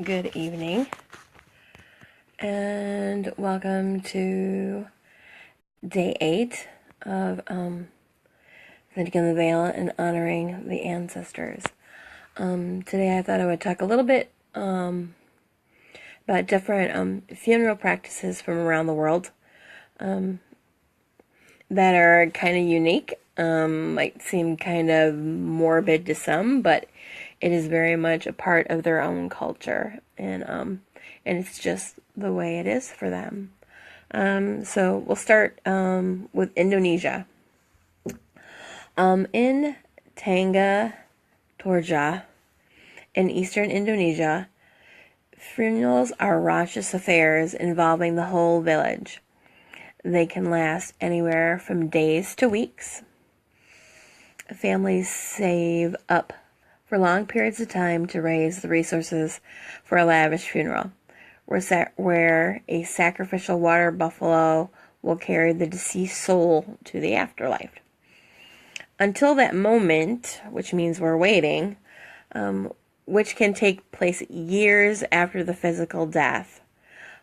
Good evening, and welcome to day 8 of Thinking the Veil and honoring the ancestors. Today I thought I would talk a little bit about different funeral practices from around the world that are kind of unique. Might seem kind of morbid to some, but it is very much a part of their own culture, and it's just the way it is for them. So we'll start with Indonesia. In Tanga Toraja, in eastern Indonesia, funerals are raucous affairs involving the whole village. They can last anywhere from days to weeks. Families save up for long periods of time to raise the resources for a lavish funeral, where a sacrificial water buffalo will carry the deceased soul to the afterlife. Until that moment, which means we're waiting, which can take place years after the physical death,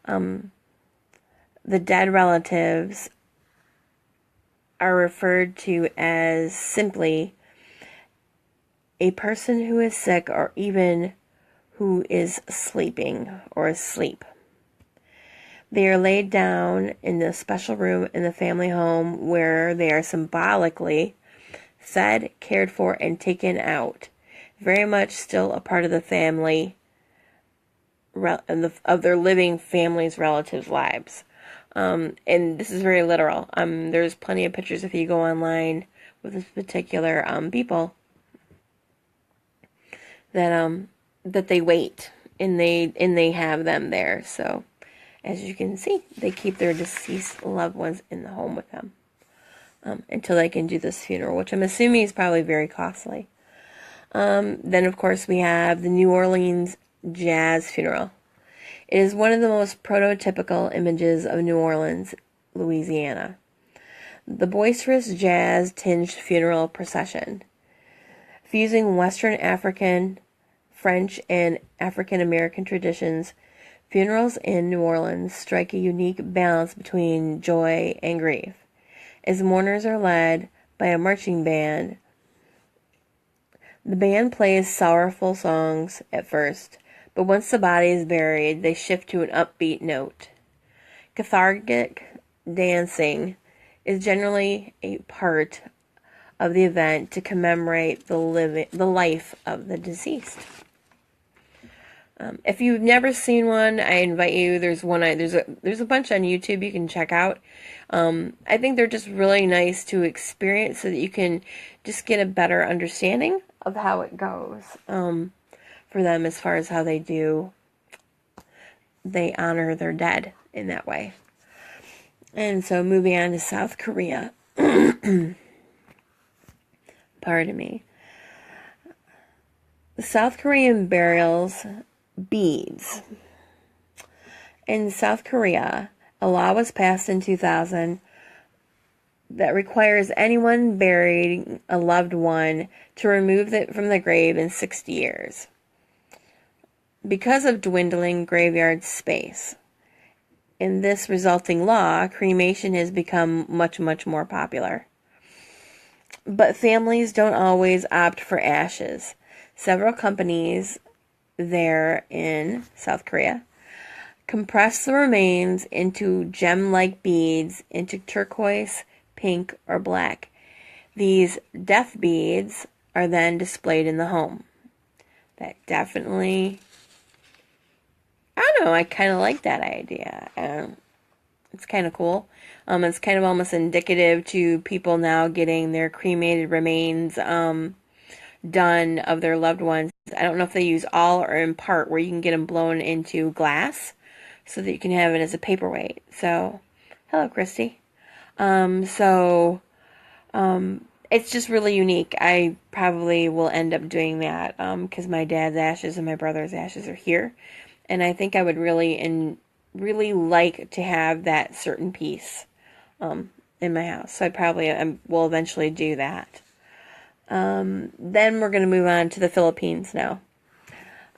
the dead relatives are referred to as simply a person who is sick or even who is sleeping or asleep. They are laid down in a special room in the family home where they are symbolically fed, cared for, and taken out. Very much still a part of the family, of their living family's relatives' lives. And this is very literal. There's plenty of pictures if you go online with this particular people that they wait and they have them there. So as you can see, they keep their deceased loved ones in the home with them until they can do this funeral, which I'm assuming is probably very costly. Then of course we have the New Orleans jazz funeral. It is one of the most prototypical images of New Orleans, Louisiana. The boisterous jazz-tinged funeral procession, fusing Western African, French, and African American traditions, funerals in New Orleans strike a unique balance between joy and grief, as mourners are led by a marching band. The band plays sorrowful songs at first, but once the body is buried, they shift to an upbeat note. Cathartic dancing is generally a part of the event to commemorate the life of the deceased. If you've never seen one, I invite you. There's a bunch on YouTube you can check out. I think they're just really nice to experience so that you can just get a better understanding of how it goes for them as far as how they honor their dead in that way. And so moving on to South Korea. Pardon me. The South Korean burials beads. In South Korea, a law was passed in 2000 that requires anyone burying a loved one to remove it from the grave in 60 years. Because of dwindling graveyard space, in this resulting law, cremation has become much, much more popular. But families don't always opt for ashes. Several companies there in South Korea compress the remains into gem-like beads into turquoise, pink, or black. These death beads are then displayed in the home. That definitely, I don't know, I kind of like that idea. It's kind of cool. It's kind of almost indicative to people now getting their cremated remains done of their loved ones. I don't know if they use all or in part, where you can get them blown into glass so that you can have it as a paperweight. So, hello, Christy. It's just really unique. I probably will end up doing that because my dad's ashes and my brother's ashes are here. And I think I would really like to have that certain piece in my house. So I will eventually do that. Then we're going to move on to the Philippines now.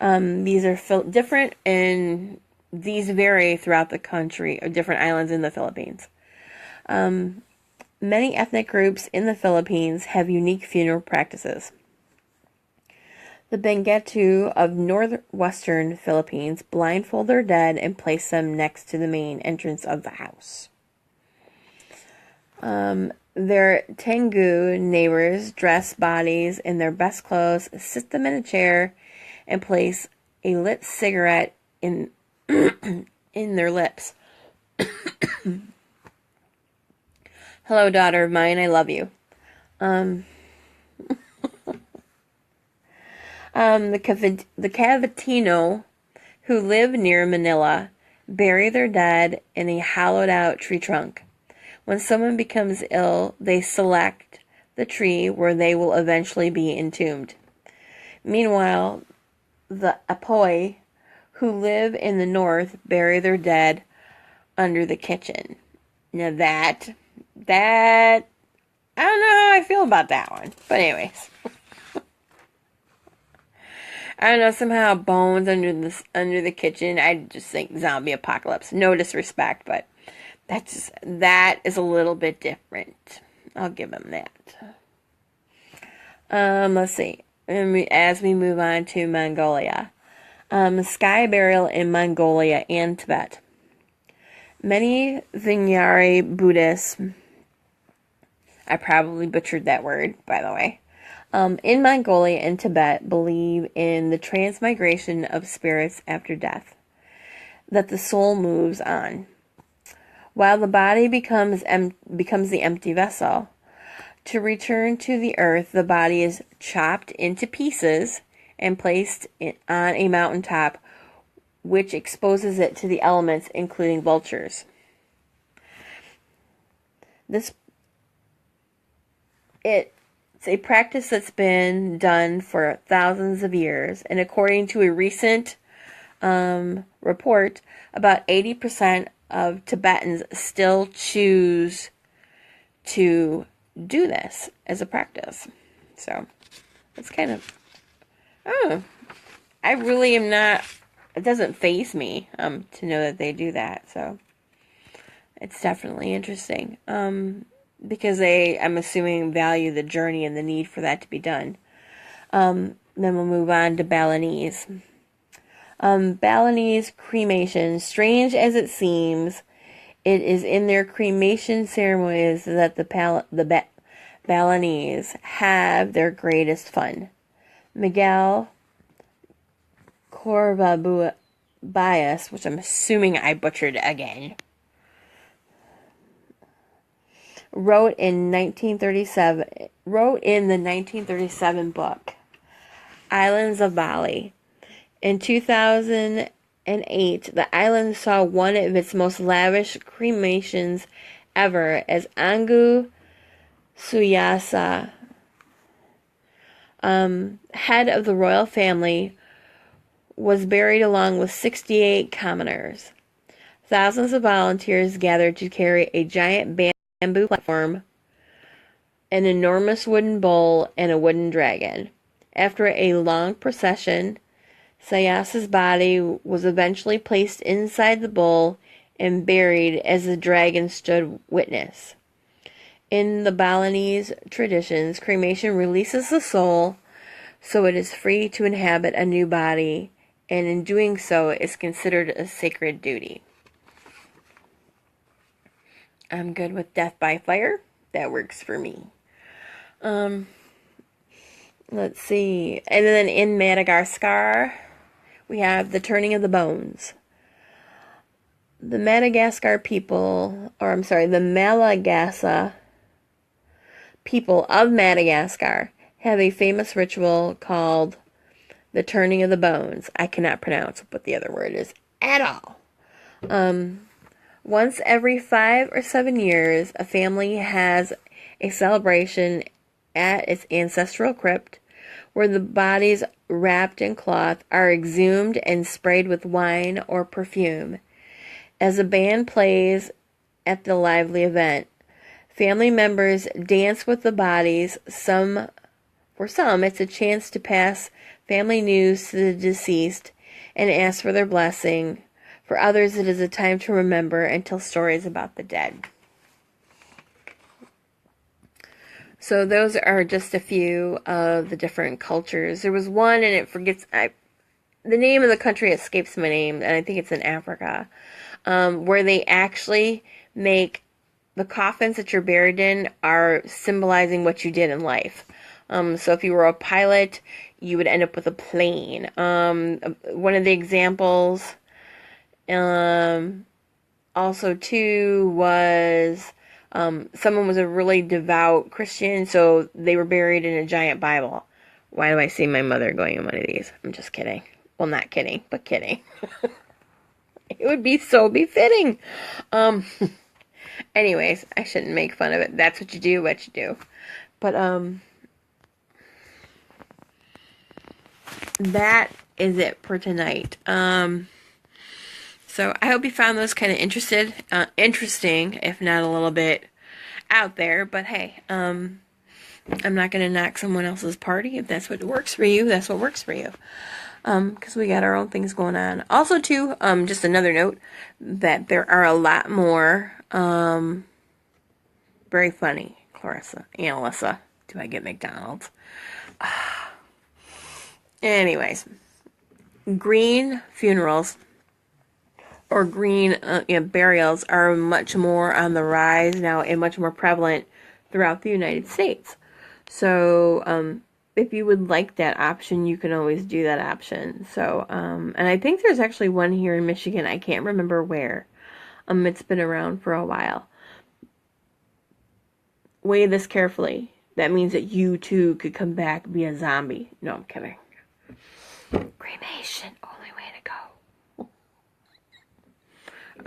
These are different, and these vary throughout the country, or different islands in the Philippines. Many ethnic groups in the Philippines have unique funeral practices. The Bangetu of northwestern Philippines blindfold their dead and place them next to the main entrance of the house. Their Tengu neighbors dress bodies in their best clothes, sit them in a chair, and place a lit cigarette in in their lips. Hello, daughter of mine, I love you. The Cavitino, who live near Manila, bury their dead in a hollowed-out tree trunk. When someone becomes ill, they select the tree where they will eventually be entombed. Meanwhile, the Apoy, who live in the north, bury their dead under the kitchen. Now that, I don't know how I feel about that one. But anyways. I don't know, somehow bones under the kitchen. I just think zombie apocalypse. No disrespect, but that is a little bit different. I'll give him that. Let's see. As we move on to Mongolia. Sky burial in Mongolia and Tibet. Many Vinyari Buddhists, I probably butchered that word, by the way, in Mongolia and Tibet believe in the transmigration of spirits after death, that the soul moves on. While the body becomes the empty vessel, to return to the earth, the body is chopped into pieces and placed on a mountaintop, which exposes it to the elements, including vultures. It's a practice that's been done for thousands of years, and according to a recent report, about 80% of Tibetans still choose to do this as a practice. So, it's kind of, I really am not, it doesn't faze me to know that they do that, so it's definitely interesting. Because they, I'm assuming, value the journey and the need for that to be done. Then we'll move on to Balinese. Balinese cremation, strange as it seems, it is in their cremation ceremonies that the Balinese have their greatest fun. Miguel Corvabias, which I'm assuming I butchered again, wrote in the 1937 book Islands of Bali. In 2008, the island saw one of its most lavish cremations ever, as Anggu Suyasa, head of the royal family, was buried along with 68 commoners. Thousands of volunteers gathered to carry a giant bamboo platform, an enormous wooden bowl, and a wooden dragon. After a long procession, Sayasa's body was eventually placed inside the bowl and buried as the dragon stood witness. In the Balinese traditions, cremation releases the soul so it is free to inhabit a new body, and in doing so is considered a sacred duty. I'm good with death by fire. That works for me. Let's see. And then in Madagascar, we have the turning of the bones. The Malagasy people of Madagascar have a famous ritual called the turning of the bones. I cannot pronounce what the other word is at all. Once every 5 or 7 years, a family has a celebration at its ancestral crypt where the bodies, wrapped in cloth, are exhumed and sprayed with wine or perfume. As a band plays at the lively event, family members dance with the bodies, some For some, it's a chance to pass family news to the deceased and ask for their blessing. For others, it is a time to remember and tell stories about the dead. So those are just a few of the different cultures. There was one, and the name of the country escapes my name, and I think it's in Africa, where they actually make the coffins that you're buried in are symbolizing what you did in life. So if you were a pilot, you would end up with a plane. One of the examples, also too, was someone was a really devout Christian, so they were buried in a giant Bible. Why do I see my mother going in one of these? I'm just kidding. Well, not kidding, but kidding. It would be so befitting. Anyways, I shouldn't make fun of it. That's what you do, But, that is it for tonight. So I hope you found those kind of interesting, if not a little bit out there. But hey, I'm not going to knock someone else's party. If that's what works for you, that's what works for you. Because we got our own things going on. Also, too, just another note that there are a lot more, very funny, Clarissa and Alyssa. Do I get McDonald's? Anyways, green funerals or green burials are much more on the rise now and much more prevalent throughout the United States. So, if you would like that option, you can always do that option. So, and I think there's actually one here in Michigan. I can't remember where. It's been around for a while. Weigh this carefully. That means that you too could come back and be a zombie. No, I'm kidding. Cremation, only way to go.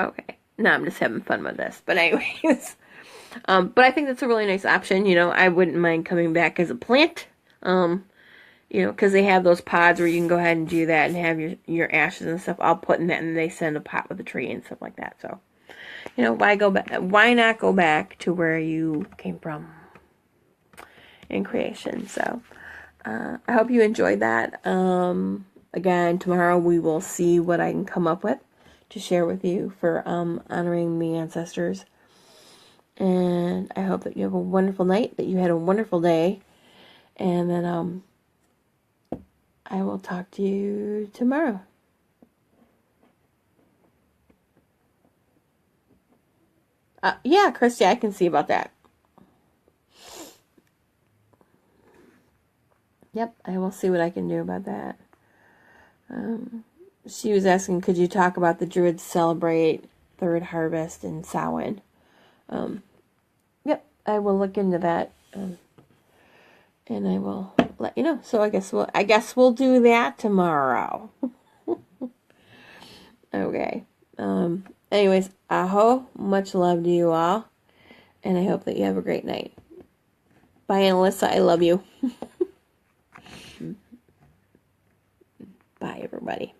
Okay. No, I'm just having fun with this. But anyways. But I think that's a really nice option. I wouldn't mind coming back as a plant. Because they have those pods where you can go ahead and do that and have your ashes and stuff all put in that, and they send a pot with a tree and stuff like that. So, why go back? Why not go back to where you came from in creation? So, I hope you enjoyed that. Again, tomorrow we will see what I can come up with to share with you for honoring the ancestors. And I hope that you have a wonderful night, that you had a wonderful day, and then I will talk to you tomorrow. Yeah, Christy, I can see about that. Yep, I will see what I can do about that. She was asking, could you talk about the Druids celebrate third harvest in Samhain? Yep, I will look into that, and I will let you know. So I guess we'll do that tomorrow. Okay. Anyways, aho, much love to you all, and I hope that you have a great night. Bye, Alyssa. I love you. Bye, everybody.